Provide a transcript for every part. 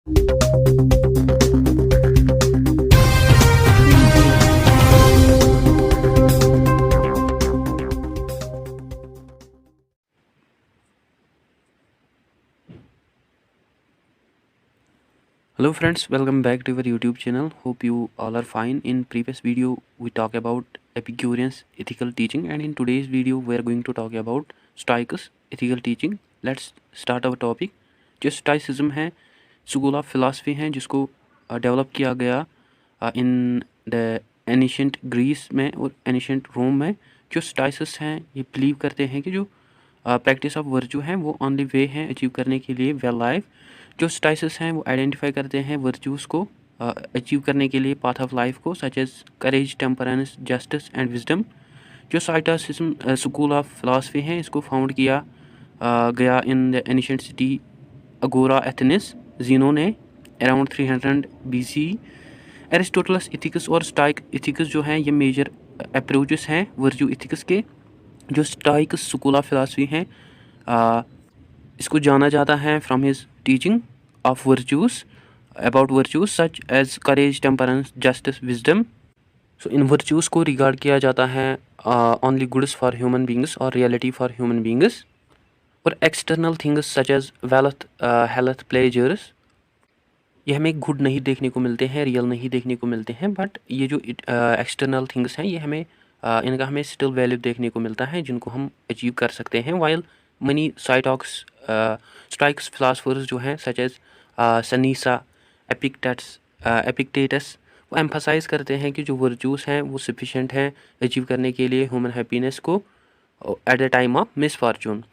Hello friends, welcome back to our YouTube channel. Hope you all are fine. In previous video we talked about Epicurean's ethical teaching, and in today's video we are going to talk about Stoics ethical teaching. Let's start our topic. जो stoicism है school of philosophy है जिसको develop किया गया in the ancient Greece में और ancient रोम में। जो स्टोइसिस्ट हैं ये बिलीव करते हैं कि जो प्रैक्टिस ऑफ वर्चू है वो ओनली वे है अचीव करने के लिए वेल लाइफ। जो स्टोइसिस्ट हैं वो आइडेंटिफाई करते हैं वर्चूज़ को अचीव करने के लिए पाथ ऑफ लाइफ को, such as courage, temperance, justice and wisdom. जो स्टोइसिज्म स्कूल ऑफ फिलासफी है इसको फाउंड किया गया इन द एनिशेंट सिटी अगोरा एथेनिस जीनो ने अराउंड 300 BC। एरिस्टोटलस इथिक्स और स्टोइक इथिक्स जो हैं ये मेजर अप्रोचेस हैं वर्चू इथिक्स के। जो स्टोइक स्कूल ऑफ फिलासफी हैं इसको जाना जाता है from his teaching of virtues about virtues such as courage, temperance, justice, wisdom. So इन वर्चूज़ को रिगार्ड किया जाता है only goods for human beings और रियलिटी फॉर ह्यूमन बींग्स। और external things such as wealth, health, pleasures ये हमें good नहीं देखने को मिलते हैं, रियल नहीं देखने को मिलते हैं, बट ये जो एक्सटर्नल थिंग्स हैं ये हमें इनका हमें स्टिल वैल्यू देखने को मिलता है जिनको हम अचीव कर सकते हैं। वाइल मनी स्टोइक्स फिलासफर्स जो हैं सच एज सनीसा, एपिक्टेटस वो एम्फसाइज करते हैं कि जो वर्चूज़ हैं वो सफिशेंट हैं अचीव करने के लिए ह्यूमन हैप्पीनेस को at the time of misfortune.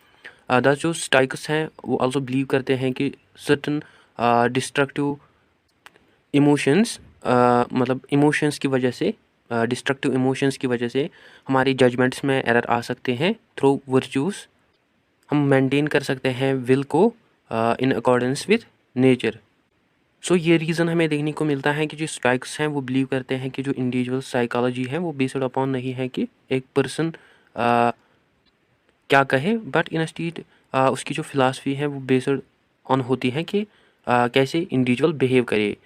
दस जो स्टोइक्स हैं वो आल्सो बिलीव करते हैं कि सर्टन डिस्ट्रक्टिव इमोशंस मतलब इमोशंस की वजह से डिस्ट्रक्टिव इमोशंस की वजह से हमारी जजमेंट्स में एरर आ सकते हैं। थ्रू वर्चूज़ हम मेंटेन कर सकते हैं विल को इन अकॉर्डेंस विद नेचर। सो ये रीज़न हमें देखने को मिलता है कि जो स्टोइक्स हैं वो बिलीव करते हैं कि जो इंडिविजुअल साइकोलॉजी है वो बेस्ड अपॉन नहीं है कि एक पर्सन क्या कहे, बट इन स्टेट उसकी जो फिलासफी है वो बेस्ड ऑन होती है कि कैसे इंडिविजुअल बिहेव करे।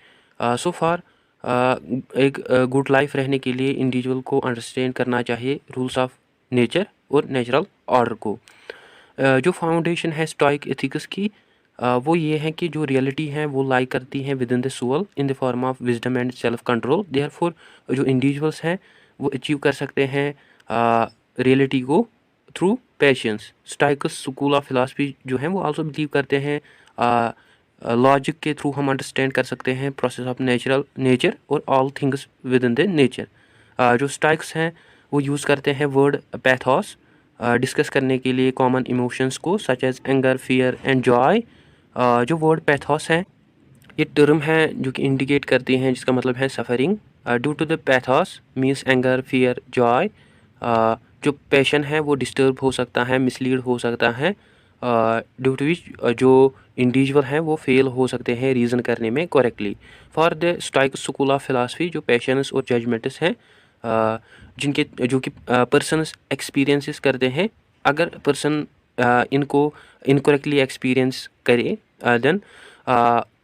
सो फार एक गुड लाइफ रहने के लिए इंडिविजुअल को अंडरस्टैंड करना चाहिए रूल्स ऑफ नेचर और नेचुरल ऑर्डर को। जो फाउंडेशन है स्टोइक एथिक्स की वो ये है कि जो रियलिटी है वो लाई करती है within the soul in the form of wisdom and self control. Therefore जो इंडिविजुअल्स हैं वो अचीव कर सकते हैं रियलिटी को through patience. Stoic school of philosophy जो है वो आल्सो बिलीव करते हैं लॉजिक के थ्रू हम अंडरस्टैंड कर सकते हैं प्रोसेस ऑफ नेचर और all things with in the nature. जो स्टोइक्स हैं वो यूज़ करते हैं वर्ड पैथोस डिस्कस करने के लिए कॉमन इमोशंस को such as anger, fear and joy. जो वर्ड पैथोस है ये टर्म है जो कि इंडिकेट करती हैं जिसका मतलब है suffering. Due to the pathos means anger, fear, joy जो पैशन है वो डिस्टर्ब हो सकता है, मिसलीड हो सकता है, ड्यू टू विच जो इंडिविजुअल हैं वो फेल हो सकते हैं रीज़न करने में correctly. For the stoic school of philosophy जो पैशंस और जजमेंट्स हैं जिनके जो कि पर्सनस एक्सपीरियंसेस करते हैं, अगर पर्सन इनको इनकरेक्टली एक्सपीरियंस करे देन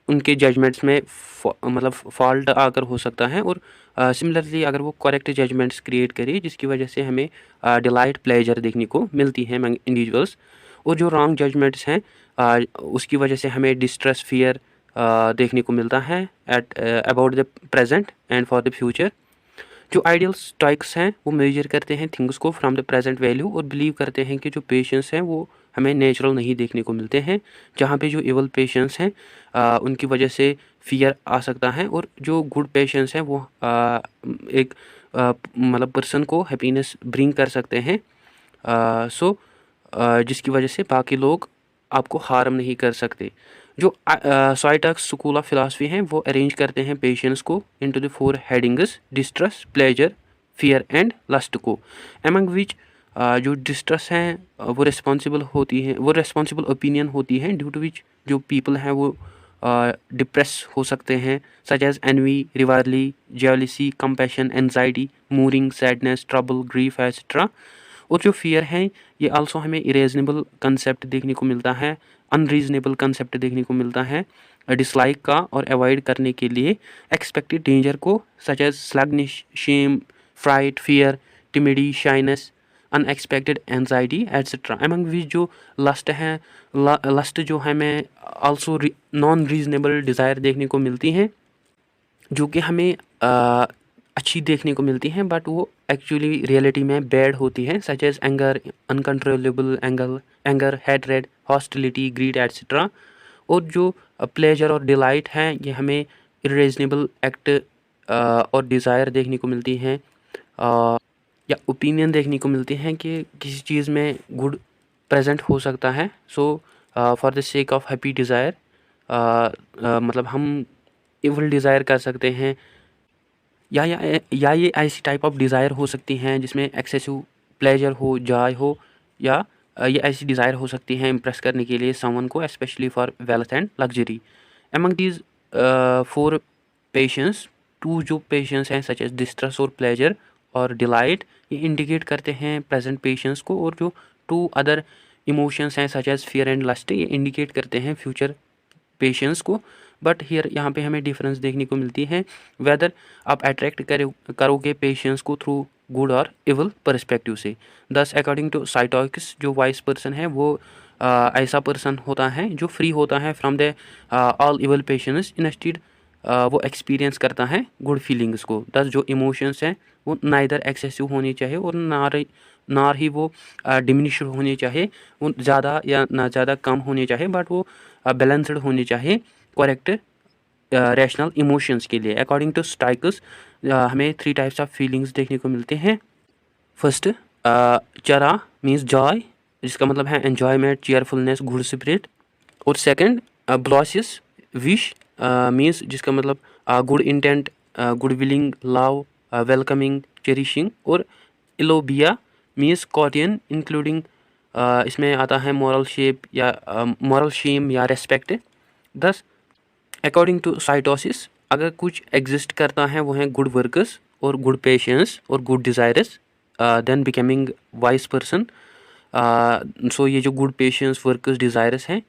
उनके जजमेंट्स में मतलब फॉल्ट आकर हो सकता है। और सिमिलरली अगर वो करेक्ट जजमेंट्स क्रिएट करे जिसकी वजह से हमें डिलाइट, प्लेजर देखने को मिलती है अमंग इंडिविजुअल्स। और जो रॉन्ग जजमेंट्स हैं उसकी वजह से हमें डिस्ट्रेस, फियर देखने को मिलता है at about the present and for the future. जो आइडियल स्टोइक्स हैं वो मेजर करते हैं थिंग्स को फ्रॉम द प्रेजेंट वैल्यू और बिलीव करते हैं कि जो पेशेंस हैं वो हमें नेचुरल नहीं देखने को मिलते हैं। जहाँ पे जो इवल पेशेंस हैं उनकी वजह से फियर आ सकता है, और जो गुड पेशेंस हैं वो एक मतलब पर्सन को हैप्पीनेस ब्रिंग कर सकते हैं। सो जिसकी वजह से बाकी लोग आपको हार्म नहीं कर सकते। जो स्टोइक स्कूल ऑफ फिलासफी हैं वो अरेंज करते हैं पेशेंस को into the 4 headings: distress, pleasure, fear and lust को। एमंग विच जो डिस्ट्रेस हैं वो रिस्पॉन्सिबल होती है, वो रिस्पॉन्सिबल ओपिनियन होती है ड्यू टू विच जो पीपल हैं वो डिप्रेस हो सकते हैं such as envy, rivalry, jealousy, compassion, anxiety, mourning, sadness, trouble, grief etcetera. और जो फियर हैं ये आल्सो हमें इरेजनेबल कंसेप्ट देखने को मिलता है, अनरीजनेबल कंसेप्ट देखने को मिलता है डिसलाइक का और अवॉइड करने के लिए एक्सपेक्टेड डेंजर को such as sluggish, shame, fright, fear, timidity, shyness, unexpected anxiety etcetera. Among which जो लस्ट है, लस्ट जो हमें आल्सो नॉन रीजनेबल डिज़ायर देखने को मिलती हैं, जो कि हमें अच्छी देखने को मिलती हैं बट वो एक्चुअली रियलिटी में बैड होती हैं, such as anger, uncontrollable anger, hatred, hostility, greed etcetera. और जो प्लेजर और डिलाइट हैं ये हमें इरेजनेबल एक्ट और डिज़ायर देखने को मिलती हैं या ओपिनियन देखने को मिलती हैं कि किसी चीज़ में गुड प्रेजेंट हो सकता है। So for the sake of happy desire मतलब हम इवल डिज़ायर कर सकते हैं या ये ऐसी टाइप ऑफ डिज़ायर हो सकती हैं जिसमें एक्सेसिव प्लेजर हो, जॉय हो, या ये ऐसी डिज़ायर हो सकती हैं इम्प्रेस करने के लिए समवन को, specially for wealth and luxury. Among these 4 patience, 2 जो पेशेंस हैं सच एज डिस्ट्रेस और प्लेजर और डिलाइट, ये इंडिकेट करते हैं प्रेजेंट पेशेंस को। और जो 2 अदर इमोशंस हैं such as fear and lust, ये इंडिकेट करते हैं फ्यूचर पेशेंस को। बट हियर यहाँ पे हमें डिफरेंस देखने को मिलती है वेदर आप अट्रैक्ट करोगे पेशेंस को थ्रू गुड और इवल पर्सपेक्टिव से। दस अकॉर्डिंग टू साइटोकिस, जो वाइस पर्सन है वो ऐसा पर्सन होता है जो फ्री होता है from the all evil patience, instead वो एक्सपीरियंस करता है गुड फीलिंग्स को। दस जो इमोशंस हैं वो नाइदर एक्सेसिव होनी चाहिए और ना ही वो डिमिनिश होनी चाहिए, वो ज़्यादा या ना ज़्यादा कम होनी चाहिए, बट वो बैलेंस्ड होनी चाहिए करेक्ट रैशनल इमोशंस के लिए। अकॉर्डिंग टू स्टाइकस हमें 3 टाइप्स ऑफ फीलिंग्स देखने को मिलते हैं। फर्स्ट चरा मीन्स जॉय, जिसका मतलब है एन्जॉयमेंट, चेयरफुलनेस, गुड स्पिरिट। और सेकंड ब्लॉसियस विश मीन्स जिसका मतलब good intent, good willing, love, welcoming, cherishing. और इलोबिया मीन्स कॉटियन, इंक्लूडिंग इसमें आता है मॉरल शेप या मॉरल शेम या रेस्पेक्ट। दस अकॉर्डिंग टू साइटोसिस अगर कुछ एग्जिस्ट करता है वो है गुड वर्कर्स और गुड पेशेंस और good desires then becoming wise person. So ये जो गुड पेशेंस, वर्कर्स, डिज़ायर्स हैं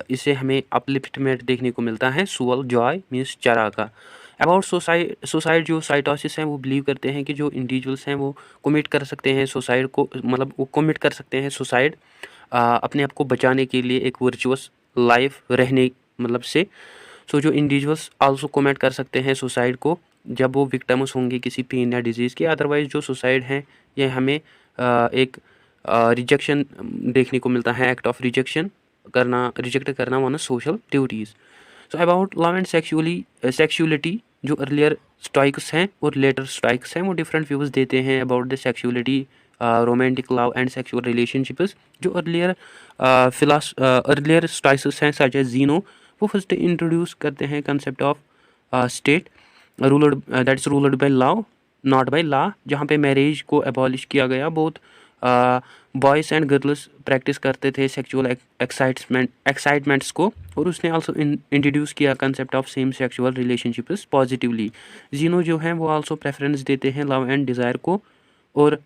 इसे हमें अपलिफ्टमेंट देखने को मिलता है। सुअल जॉय मीन्स चरा का। अबाउट सुसाइड जो साइटोसिस हैं वो बिलीव करते हैं कि जो इंडिविजुअल्स हैं वो कमिट कर सकते हैं सुसाइड को, मतलब वो कमिट कर सकते हैं सुसाइड अपने आप को बचाने के लिए एक वर्चुअस लाइफ रहने मतलब से। सो जो इंडिविजुअल्स आल्सो कमेंट कर सकते हैं सुसाइड को जब वो विक्टिम्स होंगे किसी पेन या डिजीज़ के। अदरवाइज जो सुसाइड हैं ये हमें एक रिजेक्शन देखने को मिलता है, एक्ट ऑफ रिजेक्ट करना one social duties. So about love and sexuality जो अर्लियर स्टोइक्स हैं और लेटर स्टोइक्स हैं वो डिफरेंट व्यूज़ देते हैं about the sexuality, romantic love and sexual relationships. जो अर्लियर स्टोइक्स हैं सच एज ज़ीनो, वो फर्स्ट इंट्रोड्यूस करते हैं concept of state ruled that is ruled by love not by law, जहाँ पे मैरिज को एबॉलिश किया गया। बहुत बॉयज़ एंड गर्ल्स प्रैक्टिस करते थे सेक्सुअल एक्साइटमेंट्स को, और उसने आल्सो इंट्रोड्यूस किया concept of same sexual relationships positively. Zeno जो हैं वो आल्सो प्रेफरेंस देते हैं लव एंड डिज़ायर को, और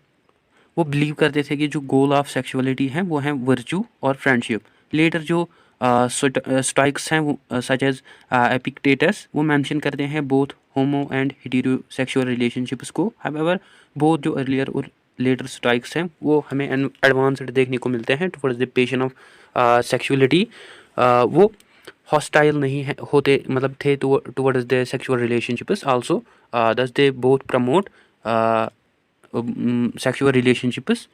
वो बिलीव करते थे कि जो गोल ऑफ सेक्सुअलिटी है वो है वर्चू और फ्रेंडशिप। लेटर जो स्टोइक्स हैं वो सच एज एपिक्टेटस वो मेंशन करते हैं both homo and heterosexual relationships को। हाउएवर बोथ जो अर्लियर और लेटर स्टोइक्स हैं वो हमें एडवांस्ड देखने को मिलते हैं towards the passion of sexuality. वो हॉस्टाइल नहीं है होते मतलब थे towards the sexual relationships also, thus they both promote sexual relationships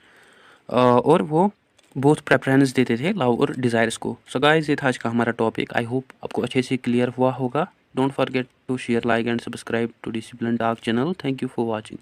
और वो बहुत प्रेफरेंस देते थे लव और डिज़ायर्स को। सो गाइस ये था आज का हमारा टॉपिक। आई होप आपको अच्छे से क्लियर हुआ होगा। Don't forget to share, like and subscribe to discipline talk channel. Thank you for watching.